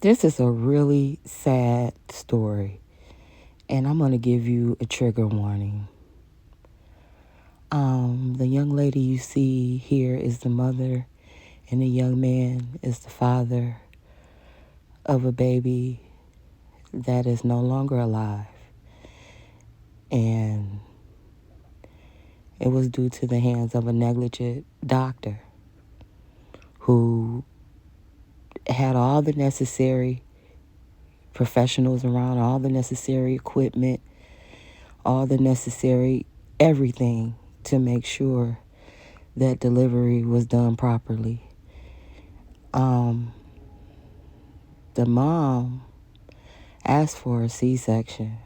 This is a really sad story, and I'm going to give you a trigger warning. The young lady you see here is the mother, and the young man is the father of a baby that is no longer alive. And it was due to the hands of a negligent doctor who had all the necessary professionals around, all the necessary equipment, all the necessary everything to make sure that delivery was done properly. Um, the mom asked for a C-section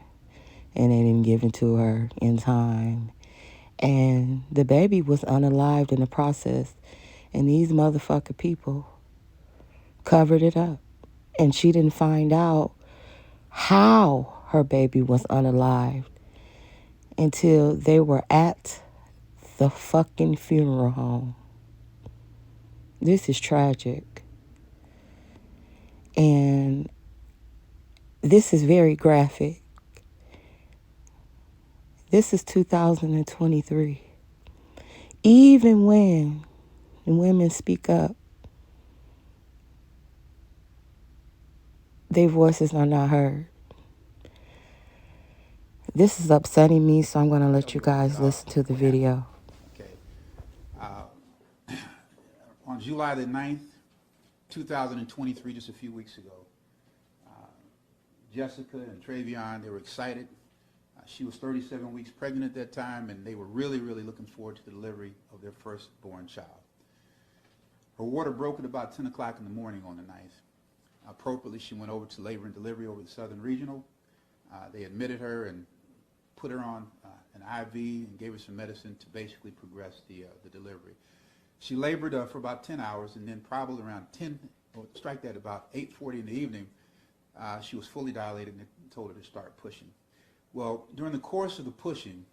and they didn't give it to her in time. And the baby was unalived in the process. And these motherfucker people covered it up. And she didn't find out how her baby was unalived until they were at the fucking funeral home. This is tragic. And this is very graphic. This is 2023. Even when women speak up, their voices are not heard. This is upsetting me, so I'm going to let you guys listen to the video. Okay. Uh, on July the 9th, 2023, just a few weeks ago, Jessica and Treveon, they were excited. She was 37 weeks pregnant at that time, and they were really, really looking forward to the delivery of their firstborn child. Her water broke at about 10 o'clock in the morning on the 9th. Appropriately, she went over to labor and delivery over the Southern Regional. They admitted her and put her on an IV and gave her some medicine to basically progress the delivery. She labored for about 10 hours, and then probably around 10, or strike that about 8:40 in the evening, she was fully dilated and told her to start pushing. Well, during the course of the pushing,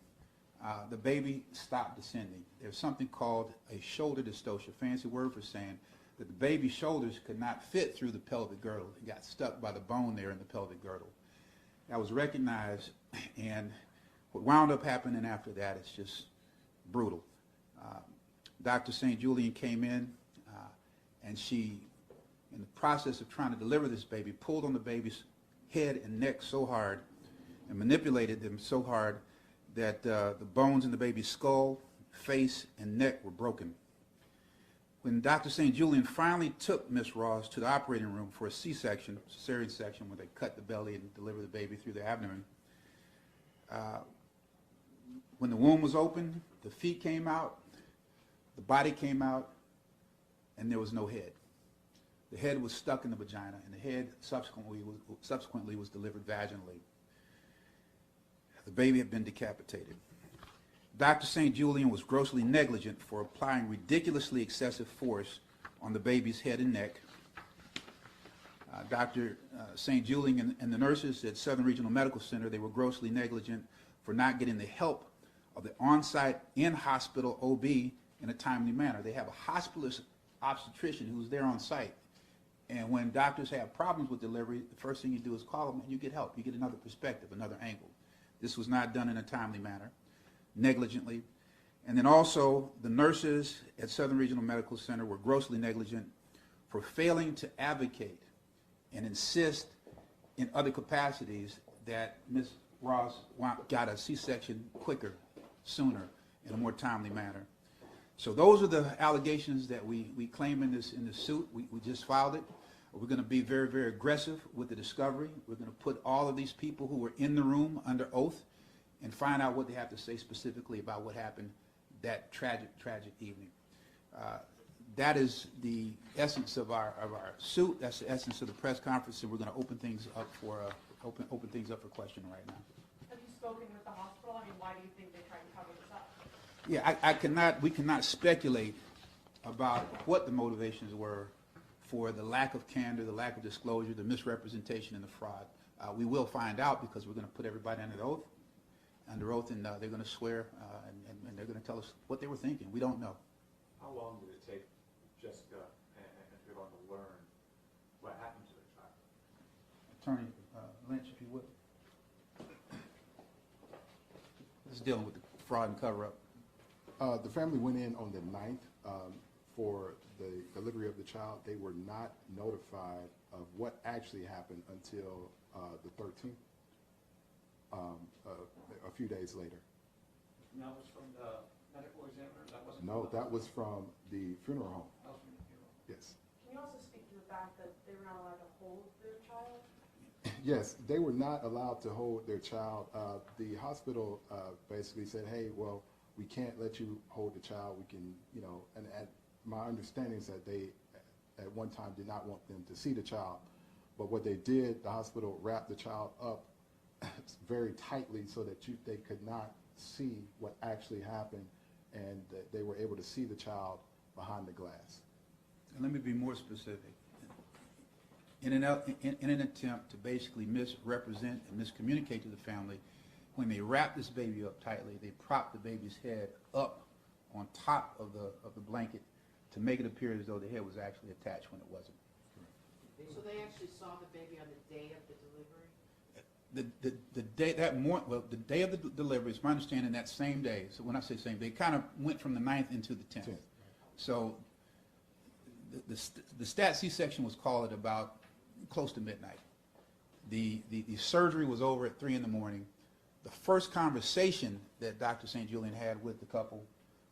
the baby stopped descending. There's something called a shoulder dystocia, fancy word for saying that the baby's shoulders could not fit through the pelvic girdle. It got stuck by the bone there in the pelvic girdle. That was recognized, and what wound up happening after that is just brutal. Dr. St. Julian came in, and she, in the process of trying to deliver this baby, pulled on the baby's head and neck so hard and manipulated them so hard that the bones in the baby's skull, face, and neck were broken. When Dr. St. Julian finally took Miss Ross to the operating room for a C-section, cesarean section, where they cut the belly and deliver the baby through the abdomen, when the womb was open, the feet came out, the body came out, and there was no head. The head was stuck in the vagina, and the head subsequently was delivered vaginally. The baby had been decapitated. Dr. St. Julian was grossly negligent for applying ridiculously excessive force on the baby's head and neck. Dr. St. Julian and the nurses at Southern Regional Medical Center, they were grossly negligent for not getting the help of the on-site in-hospital OB in a timely manner. They have a hospitalist obstetrician who's there on site. And when doctors have problems with delivery, the first thing you do is call them and you get help. You get another perspective, another angle. This was not done in a timely manner, negligently. And then also, the nurses at Southern Regional Medical Center were grossly negligent for failing to advocate and insist in other capacities that Ms. Ross got a C-section quicker, sooner, in a more timely manner. So those are the allegations that we claim in this suit. We just filed it. We're going to be very, very aggressive with the discovery. We're going to put all of these people who were in the room under oath and find out what they have to say specifically about what happened that tragic, tragic evening. That is the essence of our suit. That's the essence of the press conference, and we're going to open things up for open things up for questioning right now. Have you spoken with the hospital? I mean, why do you think they tried to cover this up? Yeah, we cannot speculate about what the motivations were for the lack of candor, the lack of disclosure, the misrepresentation, and the fraud. We will find out because we're going to put everybody under oath, and they're going to swear, and they're going to tell us what they were thinking. We don't know. How long did it take Jessica and Treveon to learn what happened to their child? Attorney Lynch, if you would. This is dealing with the fraud and cover-up. The family went in on the 9th for the delivery of the child. They were not notified of what actually happened until the 13th, a few days later. And that was from the medical examiner? That wasn't No, from the that was from the funeral home. That was from the funeral. Yes. Can you also speak to the fact that they were not allowed to hold their child? Yes, they were not allowed to hold their child. The hospital basically said, hey, well, we can't let you hold the child. We can, you know, and my understanding is that they at one time did not want them to see the child. But what they did, the hospital wrapped the child up very tightly so that they could not see what actually happened, and that they were able to see the child behind the glass. And let me be more specific. In an attempt to basically misrepresent and miscommunicate to the family, when they wrapped this baby up tightly, they propped the baby's head up on top of the blanket to make it appear as though the head was actually attached when it wasn't. So they actually saw the baby on the day of the delivery? The day that morning, well, the day of the delivery, it's my understanding that same day. So when I say same day, kind of went from the 9th into the 10th. So the stat C-section was called at about close to midnight. The surgery was over at 3 in the morning. The first conversation that Dr. St. Julian had with the couple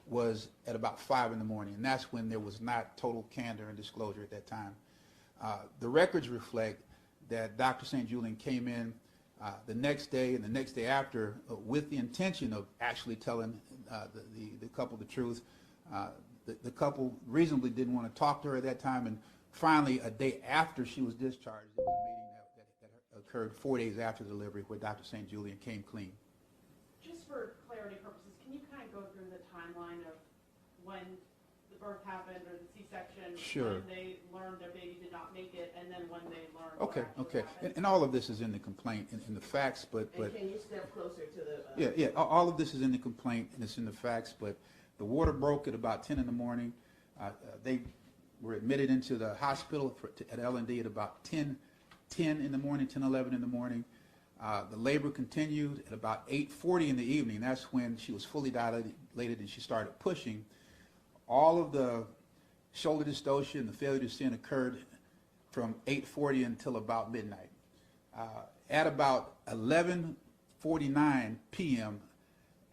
was at about 5 in the morning, and that's when there was not total candor and disclosure at that time. The records reflect that Dr. St. Julian came in the next day and the next day after with the intention of actually telling the couple the truth. The couple reasonably didn't want to talk to her at that time, and finally, a day after she was discharged, there was a meeting that occurred 4 days after delivery where Dr. St. Julian came clean. Just for clarity purposes, can you kind of go through the timeline of when the birth happened or the C-section? Sure. When they learned their baby did not make it, and then when they learned what actually Okay. happened? And all of this is in the complaint, in the facts, but And can you step closer to the... yeah, all of this is in the complaint and it's in the facts, but the water broke at about 10 in the morning. They were admitted into the hospital at L&D at about 10 in the morning, 10, 11 in the morning. The labor continued at about 8:40 in the evening. That's when she was fully dilated and she started pushing. All of the shoulder dystocia and the failure to sin occurred from 8:40 until about midnight. At about 11:49 p.m.,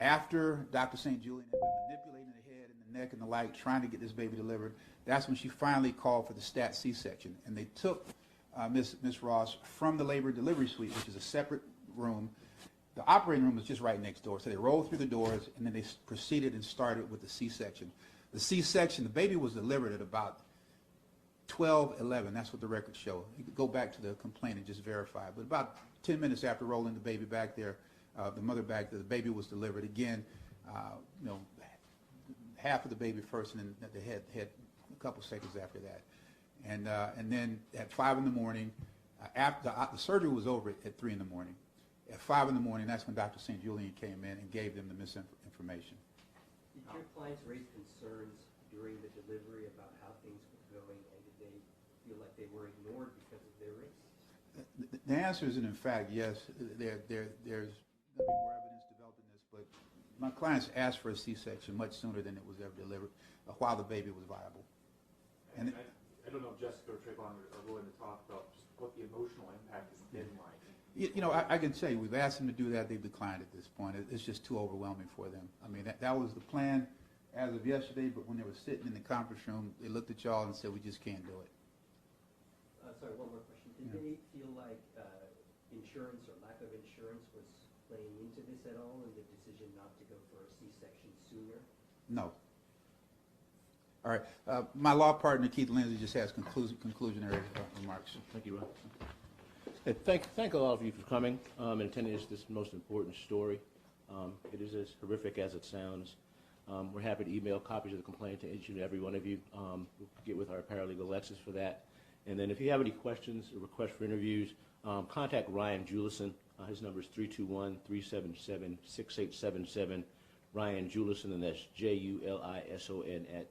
after Dr. St. Julian had been manipulating the head and the neck and the like, trying to get this baby delivered, that's when she finally called for the stat C-section. And they took Miss Ross from the labor delivery suite, which is a separate room. The operating room was just right next door. So they rolled through the doors, and then they proceeded and started with the C-section. The C-section, the baby was delivered at about 12:11. That's what the records show. You could go back to the complaint and just verify. But about 10 minutes after rolling the baby back there, the mother back there, the baby was delivered again. Half of the baby first, and then the head a couple seconds after that. And then at 5 in the morning, after the surgery was over at 3 in the morning. At 5 in the morning, that's when Dr. St. Julian came in and gave them the misinformation. Did your clients raise concerns during the delivery about how things were going, and did they feel like they were ignored because of their race? The answer is, in fact, yes. There's going to be more evidence developed in this, but my clients asked for a C-section much sooner than it was ever delivered, while the baby was viable. And I don't know if Jessica or Treveon are willing to talk about just what the emotional impact has been like. I can tell you, we've asked them to do that. They've declined at this point. It's just too overwhelming for them. I mean, that was the plan as of yesterday, but when they were sitting in the conference room, they looked at y'all and said, we just can't do it. Sorry, one more question. Did they feel like insurance or lack of insurance was playing into this at all, and the decision not to go for a C-section sooner? No. All right. My law partner, Keith Lindsay, just has conclusionary remarks. Thank you, Ron. Hey, thank all of you for coming and attending this most important story. It is as horrific as it sounds. We're happy to email copies of the complaint to each and every one of you. We'll get with our paralegal Alexis for that. And then if you have any questions or requests for interviews, contact Ryan Julison. His number is 321-377-6877. Ryan Julison, and that's Julison at